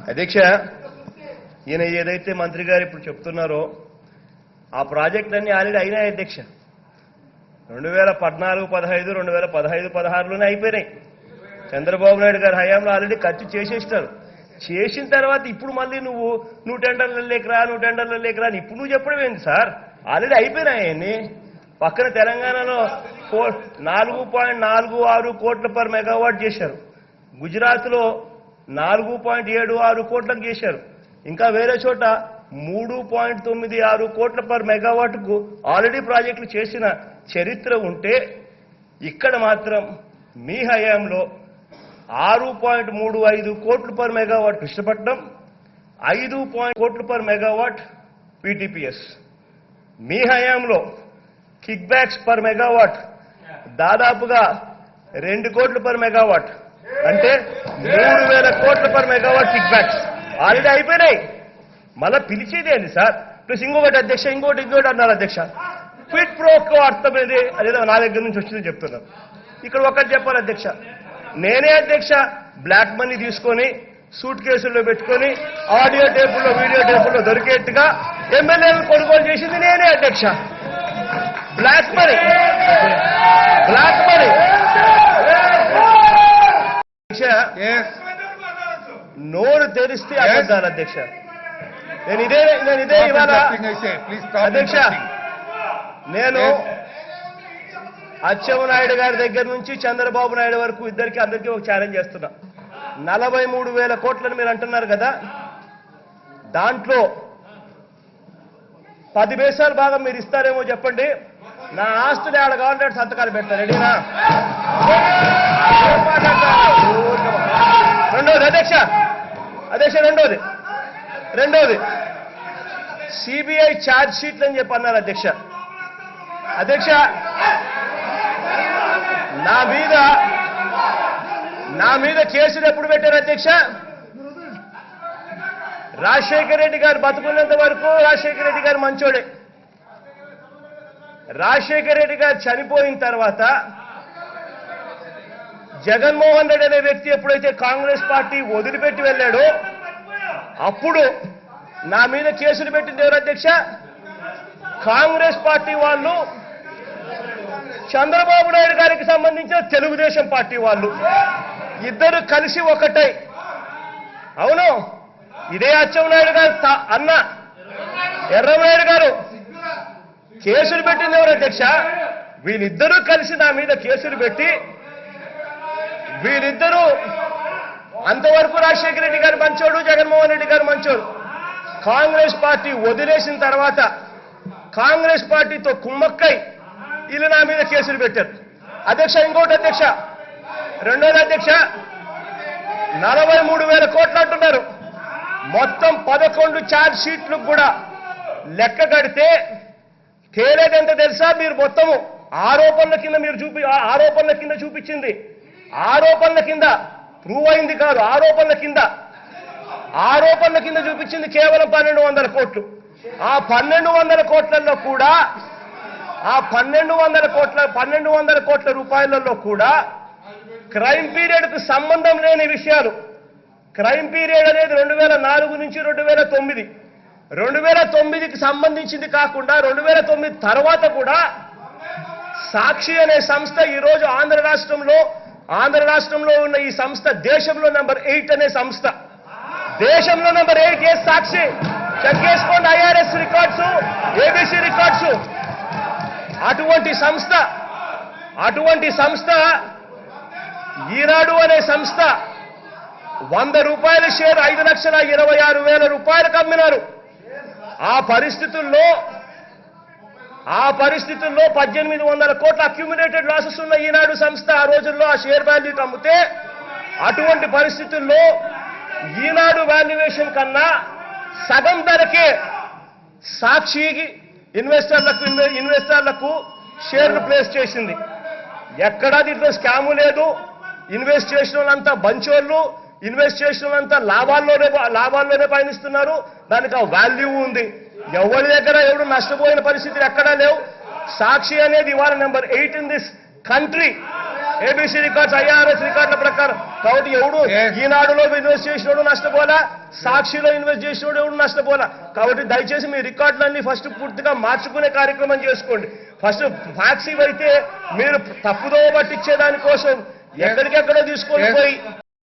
అధ్యక్ష, ఈయన ఏదైతే మంత్రి గారు ఇప్పుడు చెప్తున్నారో ఆ ప్రాజెక్టులన్నీ ఆల్రెడీ అయినాయి అధ్యక్ష. 2014-15, 2015-16లోనే అయిపోయినాయి. చంద్రబాబు నాయుడు గారి హయాంలో ఆల్రెడీ ఖర్చు చేసేస్తారు. చేసిన తర్వాత ఇప్పుడు మళ్ళీ నువ్వు టెండర్ల లేకరా అని ఇప్పుడు నువ్వు చెప్పడం ఏంటి సార్? ఆల్రెడీ అయిపోయినాయి అన్ని. పక్కన తెలంగాణలో 4.46 కోట్ల పర్ మెగావాట్ చేశారు. గుజరాత్లో 4.76 కోట్లకు చేశారు. ఇంకా వేరే చోట 3.96 కోట్ల పర్ మెగావాట్కు ఆల్రెడీ ప్రాజెక్టులు చేసిన చరిత్ర ఉంటే ఇక్కడ మాత్రం మీ హయాంలో 6.35 కోట్లు పర్ మెగావాట్ కృష్ణపట్నం, 5 కోట్లు పర్ మెగావాట్ పీటీపీఎస్. మీ హయాంలో కిక్ బ్యాక్స్ పర్ మెగావాట్ దాదాపుగా 2 కోట్లు పర్ మెగావాట్, అంటే 3,000 కోట్ల per megawatt kick backs already అయిపోయినాయి. మళ్ళా పిలిచేది ఏంటి సార్? ప్లస్ ఇంకొకటి అధ్యక్ష, ఇంకోటి అన్నారు అధ్యక్ష, క్విడ్ ప్రోకో అర్థం ఏది? అదేదో నా దగ్గర నుంచి వచ్చిందని చెప్తున్నారు. ఇక్కడ ఒకటి చెప్పాలి అధ్యక్ష, నేనే అధ్యక్ష బ్లాక్ మనీ తీసుకొని సూట్ కేసుల్లో పెట్టుకొని ఆడియో టేపుల్లో వీడియో టేపుల్లో దొరికేట్టుగా ఎమ్మెల్యేలను కొనుగోలు చేసింది నేనే అధ్యక్ష. బ్లాక్ మనీ నోరు తెరిస్తే అబద్ధాలు అధ్యక్ష. నేను ఇదే ఇవాళ అధ్యక్ష, నేను అచ్చెన్నాయుడు గారి దగ్గర నుంచి చంద్రబాబు నాయుడు వరకు అందరికీ ఒక ఛాలెంజ్ చేస్తున్నా. 43,000 కోట్లని మీరు అంటున్నారు కదా, దాంట్లో 10 పైసలు భాగం మీరు ఇస్తారేమో చెప్పండి. నా ఆస్తులు ఆడ కావాలంటే సంతకాలు పెడతారు. రెడీనా? రెండోది అధ్యక్ష, రెండోది సిబిఐ ఛార్జ్ షీట్లు అని చెప్పి అన్నారు అధ్యక్ష. నా మీద కేసులు ఎప్పుడు పెట్టారు అధ్యక్ష? రాజశేఖర రెడ్డి గారు బతుకున్నంత వరకు రాజశేఖర రెడ్డి గారు మంచోడే. రాజశేఖర రెడ్డి గారు చనిపోయిన తర్వాత జగన్మోహన్ రెడ్డి అనే వ్యక్తి ఎప్పుడైతే కాంగ్రెస్ పార్టీ వదిలిపెట్టి వెళ్ళాడో అప్పుడు నా మీద కేసులు పెట్టింది ఎవరు అధ్యక్ష? కాంగ్రెస్ పార్టీ వాళ్ళు, చంద్రబాబు నాయుడు గారికి సంబంధించిన తెలుగుదేశం పార్టీ వాళ్ళు ఇద్దరు కలిసి ఒకటై, అవును ఇదే అచ్చెన్నాయుడు గారు అన్న ఎర్రమనాయుడు గారు కేసులు పెట్టింది ఎవరు అధ్యక్ష? వీళ్ళిద్దరూ కలిసి నా మీద కేసులు పెట్టి, వీళ్ళిద్దరూ అంతవరకు రాజశేఖర రెడ్డి గారు మంచోడు, జగన్మోహన్ రెడ్డి గారు మంచోడు. కాంగ్రెస్ పార్టీ వదిలేసిన తర్వాత కాంగ్రెస్ పార్టీతో కుమ్మక్కై వీళ్ళు నా మీద కేసులు పెట్టారు అధ్యక్ష. ఇంకోటి అధ్యక్ష, రెండోది అధ్యక్ష, 43,000 కోట్లు అంటున్నారు. మొత్తం 11 ఛార్జ్ షీట్లు కూడా లెక్క కడితే తేలేదెంత తెలుసా? మీరు మొత్తము ఆరోపణల కింద చూపించింది, ఆరోపణల కింద ప్రూవ్ అయింది కాదు, ఆరోపణల కింద చూపించింది కేవలం 1,200 కోట్లు. ఆ 1,200 కోట్లలో కూడా 1,200 కోట్ల రూపాయలలో కూడా క్రైమ్ పీరియడ్కు సంబంధం లేని విషయాలు. క్రైమ్ పీరియడ్ అనేది 2004 నుంచి 2009, 2009కి సంబంధించింది కాకుండా 2009 తర్వాత కూడా సాక్షి అనే సంస్థ ఈరోజు ఆంధ్ర రాష్ట్రంలో ఉన్న ఈ సంస్థ దేశంలో నంబర్ 8 అనే సంస్థ. దేశంలో నంబర్ 8 ఏ సాక్షి? చెక్ చేసుకోండి, ఐఆర్ఎస్ రికార్డ్స్, ఏబీసీ రికార్డ్స్. అటువంటి సంస్థ ఈనాడు అనే సంస్థ 100 రూపాయల షేర్ 5,26,000 రూపాయలకు అమ్మినారు. ఆ పరిస్థితుల్లో 1,800 కోట్ల అక్యుములేటెడ్ లాసెస్ ఉన్న ఈనాడు సంస్థ ఆ రోజుల్లో ఆ షేర్ వాల్యూకి అమ్మితే, అటువంటి పరిస్థితుల్లో ఈనాడు వాల్యుయేషన్ కన్నా సగం ధరకే సాక్షికి ఇన్వెస్టర్లకు షేర్లు ప్లేస్ చేసింది. ఎక్కడా దీంట్లో స్కాము లేదు. ఇన్వెస్ట్ చేసిన వాళ్ళంతా బంచోళ్ళు, ఇన్వెస్ట్ చేసిన వాళ్ళంతా లాభాల్లోనే పయనిస్తున్నారు. దానికి ఆ వాల్యూ ఉంది. ఎవరి దగ్గర ఎవరు నష్టపోయిన పరిస్థితులు ఎక్కడా లేవు. సాక్షి అనేది ఇవాళ number 8 in this country. ABC records IRS రికార్డుల ప్రకారం. కాబట్టి ఎవడు ఈనాడులో ఇన్వెస్ట్ చేసినోడు నష్టపోలా, సాక్షిలో ఇన్వెస్ట్ చేసినోడు ఎవడు నష్టపోలా. కాబట్టి దయచేసి మీ రికార్డులన్నీ ఫస్ట్ పూర్తిగా మార్చుకునే కార్యక్రమం చేసుకోండి. ఫస్ట్ ఫ్యాక్స్ ఇవైతే మీరు తప్పుదోవ పట్టించే దానికోసం ఎక్కడికెక్కడో తీసుకొని పోయి